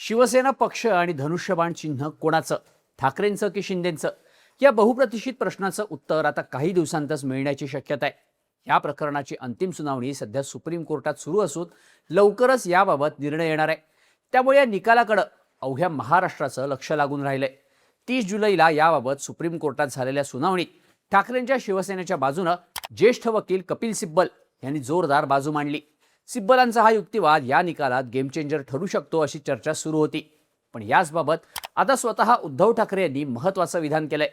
शिवसेना पक्ष आणि धनुष्यबाण चिन्ह कोणाचं, ठाकरेंचं की शिंदेंचं? या बहुप्रतीक्षित प्रश्नाचं उत्तर आता काही दिवसांतच मिळण्याची शक्यता आहे. या प्रकरणाची अंतिम सुनावणी सध्या सुप्रीम कोर्टात सुरू असून लवकरच याबाबत निर्णय येणार आहे. त्यामुळे या निकालाकडे अवघ्या महाराष्ट्राचं लक्ष लागून राहिलंय. 30 जुलैला याबाबत सुप्रीम कोर्टात झालेल्या सुनावणीत ठाकरेंच्या शिवसेनेच्या बाजूनं ज्येष्ठ वकील कपिल सिब्बल यांनी जोरदार बाजू मांडली. सिब्बलांचा हा युक्तिवाद या निकालात गेम चेंजर ठरू शकतो अशी चर्चा सुरू होती. पण याचबाबत आता स्वतः उद्धव ठाकरे यांनी महत्त्वाचं विधान केलंय.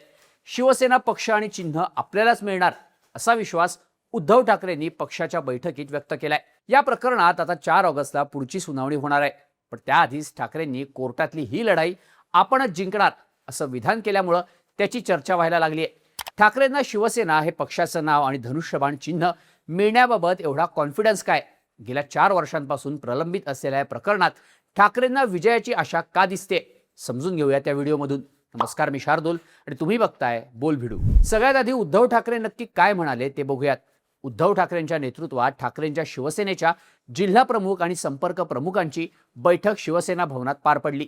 शिवसेना पक्ष आणि चिन्ह आपल्यालाच मिळणार असा विश्वास उद्धव ठाकरेंनी पक्षाच्या बैठकीत व्यक्त केलाय. या प्रकरणात आता 4 ऑगस्टला पुढची सुनावणी होणार आहे. पण त्याआधीच ठाकरेंनी कोर्टातली ही लढाई आपणच जिंकणार असं विधान केल्यामुळं त्याची चर्चा व्हायला लागली आहे. ठाकरेंना शिवसेना हे पक्षाचं नाव आणि धनुष्यबाण चिन्ह मिळण्याबाबत एवढा कॉन्फिडन्स काय? गेल्या 4 वर्षांपासून प्रलंबित असलेल्या या प्रकरणात ठाकरेंना विजयाची आशा का दिसते? समजून घेऊया त्या व्हिडिओमधून. नमस्कार, मी शार्दूल आणि तुम्ही बघताय बोल भिडू. सगळ्यात आधी उद्धव ठाकरे नक्की काय म्हणाले ते बघूयात. उद्धव ठाकरेंच्या नेतृत्वात ठाकरेंच्या शिवसेनेच्या जिल्हा प्रमुख आणि संपर्क प्रमुखांची बैठक शिवसेना भवनात पार पडली.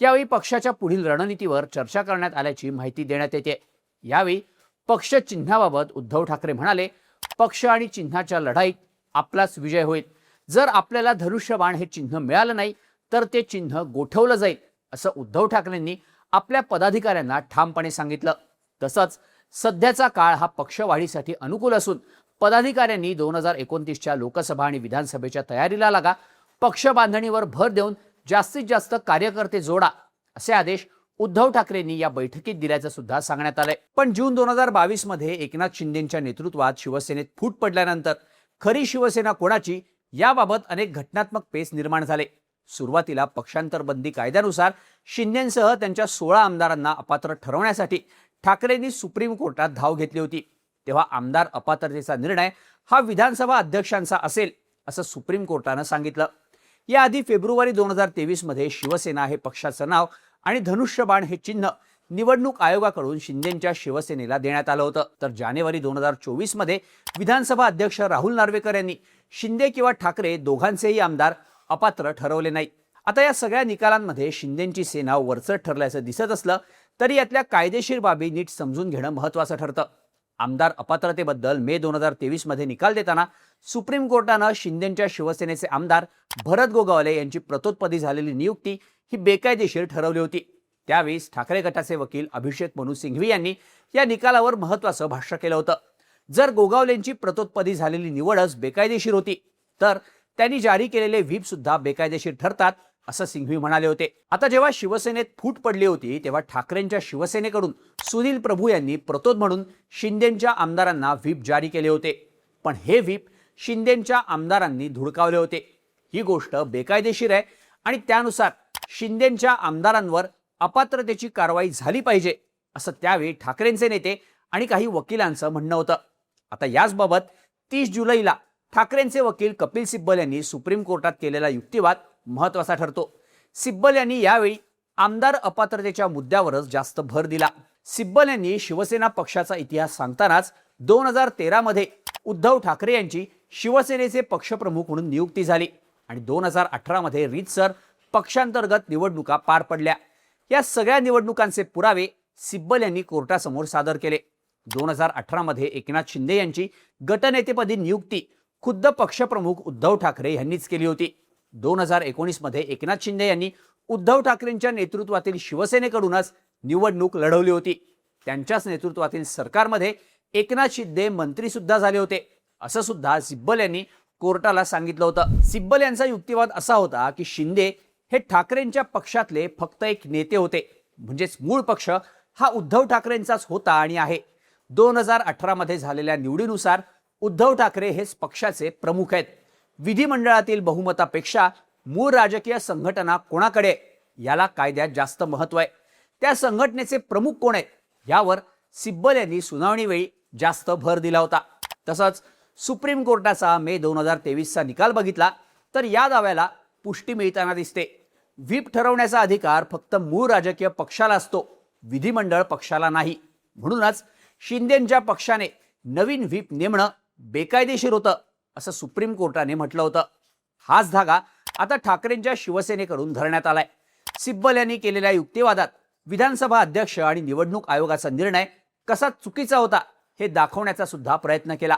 यावेळी पक्षाच्या पुढील रणनीतीवर चर्चा करण्यात आल्याची माहिती देण्यात येते. यावेळी पक्ष चिन्हाबाबत उद्धव ठाकरे म्हणाले, पक्ष आणि चिन्हाच्या लढाईत आपलाच विजय होईल. जर आपल्याला धनुष्यबाण हे चिन्ह मिळालं नाही तर ते चिन्ह गोठवलं जाईल असं उद्धव ठाकरेंनी आपल्या पदाधिकाऱ्यांना ठामपणे सांगितलं. तसंच सध्याचा काळ हा पक्षवाढीसाठी अनुकूल असून पदाधिकाऱ्यांनी 2029च्या लोकसभा आणि विधानसभेच्या तयारीला लागा, पक्ष बांधणीवर भर देऊन जास्तीत जास्त कार्यकर्ते जोडा असे आदेश उद्धव ठाकरेंनी या बैठकीत दिल्याचं सुद्धा सांगण्यात आलंय. पण जून 2022 मध्ये एकनाथ शिंदेंच्या नेतृत्वात शिवसेनेत फूट पडल्यानंतर खरी शिवसेना कोणाची याबाबत अनेक घटनात्मक पेच निर्माण झाले. सुरुवातीला पक्षांतर बंदी कायद्यानुसार शिंदेंसह त्यांच्या 16 आमदारांना अपात्र ठरवण्यासाठी ठाकरेंनी सुप्रीम कोर्टात धाव घेतली होती. तेव्हा आमदार अपात्रतेचा निर्णय हा विधानसभा अध्यक्षांचा असेल असं सुप्रीम कोर्टानं सांगितलं. याआधी फेब्रुवारी 2023 मध्ये शिवसेना हे पक्षाचं नाव आणि धनुष्यबाण हे चिन्ह निवडणूक आयोगाकडून शिंदेंच्या शिवसेनेला देण्यात आलं होतं. तर जानेवारी 2024 मध्ये विधानसभा अध्यक्ष राहुल नार्वेकर यांनी शिंदे किंवा ठाकरे दोघांचेही आमदार अपात्र ठरवले नाही. आता या सगळ्या निकालांमध्ये शिंदेंची सेना वरचढ ठरल्याचं दिसत असलं तरी यातल्या कायदेशीर बाबी नीट समजून घेणं महत्त्वाचं ठरतं. आमदार अपात्रतेबद्दल मे 2023 मध्ये निकाल देताना सुप्रीम कोर्टानं शिंदेंच्या शिवसेनेचे आमदार भरत गोगावले यांची प्रतोत्पदी झालेली नियुक्ती ही बेकायदेशीर ठरवली होती. त्यावेळी ठाकरे गटाचे वकील अभिषेक मनु सिंघवी यांनी या निकालावर महत्त्वाचं भाष्य केलं होतं. जर गोगावलेंची प्रतोत्पदी झालेली निवडच बेकायदेशीर होती तर त्यांनी जारी केलेले व्हीप सुद्धा बेकायदेशीर ठरतात असं सिंघवी म्हणाले होते. आता जेव्हा शिवसेनेत फूट पडली होती तेव्हा ठाकरेंच्या शिवसेनेकडून सुनील प्रभू यांनी प्रतोद म्हणून शिंदेंच्या आमदारांना व्हीप जारी केले होते. पण हे व्हीप शिंदेंच्या आमदारांनी धुडकावले होते. ही गोष्ट बेकायदेशीर आहे आणि त्यानुसार शिंदेंच्या आमदारांवर अपात्रतेची कारवाई झाली पाहिजे असं त्यावेळी ठाकरेंचे नेते आणि काही वकिलांचं म्हणणं होतं. आता याचबाबत 30 जुलैला ठाकरेंचे वकील कपिल सिब्बल यांनी सुप्रीम कोर्टात केलेला युक्तिवाद महत्त्वाचा ठरतो. सिब्बल यांनी यावेळी आमदार अपात्रतेच्या मुद्द्यावरच जास्त भर दिला. सिब्बल यांनी शिवसेना पक्षाचा इतिहास सांगतानाच 2013 मध्ये उद्धव ठाकरे यांची शिवसेनेचे पक्षप्रमुख म्हणून नियुक्ती झाली आणि 2018 मध्ये रीतसर पक्षांतर्गत निवडणुका पार पडल्या. या सगळ्या निवडणुकांचे पुरावे सिब्बल यांनी कोर्टासमोर सादर केले. 2018 मध्ये एकनाथ शिंदे यांची गटनेतेपदी नियुक्ती खुद्द पक्षप्रमुख उद्धव ठाकरे यांनीच केली होती. 2019 मध्ये एकनाथ शिंदे यांनी उद्धव ठाकरेंच्या नेतृत्वातील शिवसेनेकडूनच निवडणूक लढवली होती. त्यांच्याच नेतृत्वातील सरकारमध्ये एकनाथ शिंदे मंत्री सुद्धा झाले होते असं सुद्धा सिब्बल यांनी कोर्टाला सांगितलं होतं. सिब्बल यांचा युक्तिवाद असा होता की शिंदे हे ठाकरेंच्या पक्षातले फक्त एक नेते होते, म्हणजेच मूळ पक्ष हा उद्धव ठाकरेंचाच होता आणि आहे. 2018 मध्ये झालेल्या निवडीनुसार उद्धव ठाकरे हेच पक्षाचे प्रमुख आहेत. विधिमंडळातील बहुमतापेक्षा मूळ राजकीय संघटना कोणाकडे याला कायद्यात जास्त महत्त्व आहे. त्या संघटनेचे प्रमुख कोण आहेत यावर सिब्बल यांनी सुनावणीवेळी जास्त भर दिला होता. तसंच सुप्रीम कोर्टाचा मे 2023चा निकाल बघितला तर या दाव्याला पुष्टी मिळताना दिसते. व्हीप ठरवण्याचा अधिकार फक्त मूळ राजकीय पक्षाला असतो, विधिमंडळ पक्षाला नाही. म्हणूनच शिंदेंच्या पक्षाने नवीन व्हीप नेमणं बेकायदेशीर होतं असं सुप्रीम कोर्टाने म्हटलं होतं. हाच धागा आता ठाकरेंच्या शिवसेनेकडून धरण्यात आलाय. सिब्बल यांनी केलेल्या युक्तिवादात विधानसभा अध्यक्ष आणि निवडणूक आयोगाचा निर्णय कसा चुकीचा होता हे दाखवण्याचा सुद्धा प्रयत्न केला।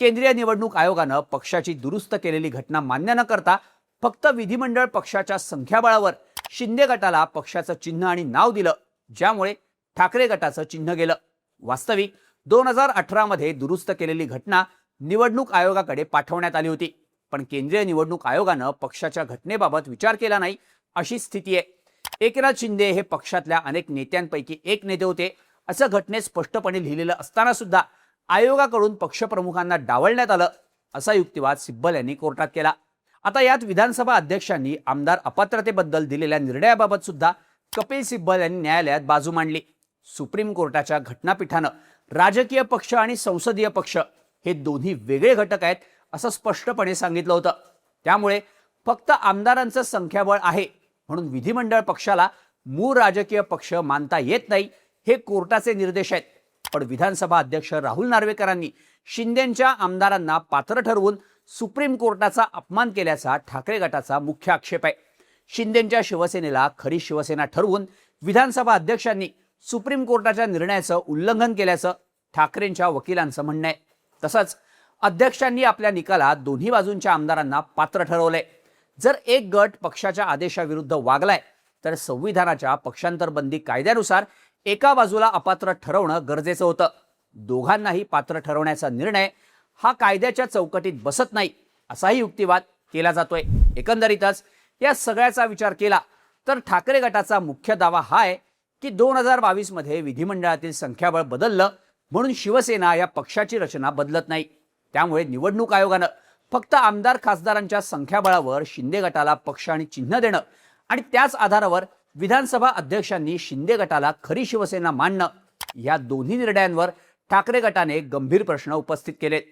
केंद्रीय निवडणूक आयोगानं पक्षाची दुरुस्त केलेली घटना मान्य न करता फक्त विधिमंडळ पक्षाच्या संख्याबळावर शिंदे गटाला पक्षाचं चिन्ह आणि नाव दिलं, ज्यामुळे ठाकरे गटाचं चिन्ह गेलं। वास्तविक 2018 मध्ये दुरुस्त केलेली घटना निवडणूक आयोगाकडे पाठवण्यात आली होती, पण केंद्रीय निवडणूक आयोगानं पक्षाच्या घटनेबाबत विचार केला नाही अशी स्थिती आहे। एकनाथ शिंदे हे पक्षातल्या अनेक नेत्यांपैकी एक नेते होते असं घटनेत स्पष्टपणे लिहिलेलं असताना सुद्धा आयोगाकडून पक्षप्रमुखांना डावलण्यात आलं असा युक्तिवाद सिब्बल यांनी कोर्टात केला। आता यात विधानसभा अध्यक्षांनी आमदार अपात्रतेबद्दल दिलेल्या निर्णयाबाबत सुद्धा कपिल सिब्बल यांनी न्यायालयात बाजू मांडली। सुप्रीम कोर्टाच्या घटनापीठानं राजकीय पक्ष आणि संसदीय पक्ष हे दोन्ही वेगळे घटक आहेत असं स्पष्टपणे सांगितलं होतं। त्यामुळे फक्त आमदारांचं संख्याबळ आहे म्हणून विधिमंडळ पक्षाला मूळ राजकीय पक्ष मानता येत नाही हे कोर्टाचे निर्देश आहेत। पण विधानसभा अध्यक्ष राहुल नार्वेकरांनी शिंदेंच्या आमदारांना पात्र ठरवून सुप्रीम कोर्टाचा अपमान केल्याचा ठाकरे गटाचा मुख्य आक्षेप आहे। शिंदेंच्या शिवसेनेला खरी शिवसेना ठरवून विधानसभा अध्यक्षांनी सुप्रीम कोर्टाच्या निर्णयाचं उल्लंघन केल्याचं ठाकरेंच्या वकिलांचं म्हणणं आहे। तसंच अध्यक्षांनी आपल्या निकालात दोन्ही बाजूंच्या आमदारांना पात्र ठरवलंय। जर एक गट पक्षाच्या आदेशाविरुद्ध वागलाय तर संविधानाच्या पक्षांतर बंदी कायद्यानुसार एका बाजूला अपात्र ठरवणं गरजेचं होतं। दोघांनाही पात्र ठरवण्याचा निर्णय हा कायद्याच्या चौकटीत बसत नाही असाही युक्तिवाद केला जातोय। एकंदरीतच या सगळ्याचा विचार केला तर ठाकरे गटाचा मुख्य दावा हा आहे की 2022 मध्ये विधिमंडळातील संख्याबळ बदललं म्हणून शिवसेना या पक्षाची रचना बदलत नाही। त्यामुळे निवडणूक आयोगानं फक्त आमदार खासदारांच्या संख्याबळावर शिंदे गटाला पक्ष आणि चिन्ह देणं आणि त्याच आधारावर विधानसभा अध्यक्षांनी शिंदे गटाला खरी शिवसेना मानणं या दोन्ही निर्णयांवर ठाकरे गटाने गंभीर प्रश्न उपस्थित केलेत।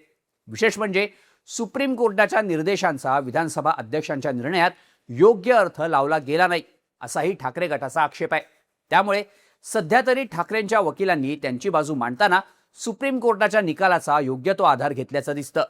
विशेष म्हणजे सुप्रीम कोर्टाच्या निर्देशांचा विधानसभा अध्यक्षांच्या निर्णयात योग्य अर्थ लावला गेला नाही असाही ठाकरे गटाचा आक्षेप आहे। त्यामुळे सध्या तरी ठाकरेंच्या वकिलांनी त्यांची बाजू मांडताना सुप्रीम कोर्टाच्या निकालाचा योग्य तो आधार घेतल्याचं दिसतं।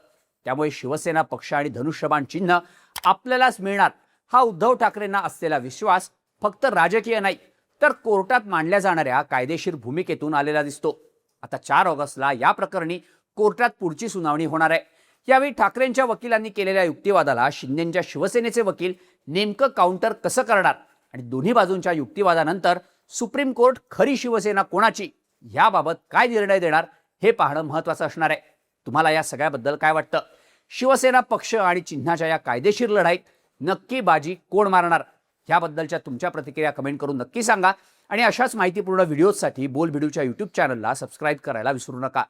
त्यामुळे शिवसेना पक्ष आणि धनुष्यबाण चिन्ह आपल्यालाच मिळणार हा उद्धव ठाकरेंना असलेला विश्वास फक्त राजकीय नाही तर कोर्टात मांडल्या जाणाऱ्या कायदेशीर भूमिकेतून आलेला दिसतो। आता 4 ऑगस्टला या प्रकरणी कोर्टात पुढची सुनावणी होणार आहे। यावेळी ठाकरेंच्या वकिलांनी केलेल्या युक्तिवादाला शिंदेंच्या शिवसेनेचे वकील नेमकं काउंटर कसं करणार आणि दोन्ही बाजूंच्या युक्तिवादानंतर सुप्रीम कोर्ट खरी शिवसेना कोणाची याबाबत काय निर्णय देणार हे पाहणं महत्त्वाचं असणार आहे। तुम्हाला या सगळ्याबद्दल काय वाटतं? शिवसेना पक्ष आणि चिन्हाच्या या कायदेशीर लढाईत नक्की बाजी कोण मारणार? याबद्दलच्या तुमच्या प्रतिक्रिया कमेंट करून नक्की सांगा आणि अशाच माहितीपूर्ण व्हिडिओजसाठी बोल भिडूच्या YouTube चॅनलला सबस्क्राईब करायला विसरू नका।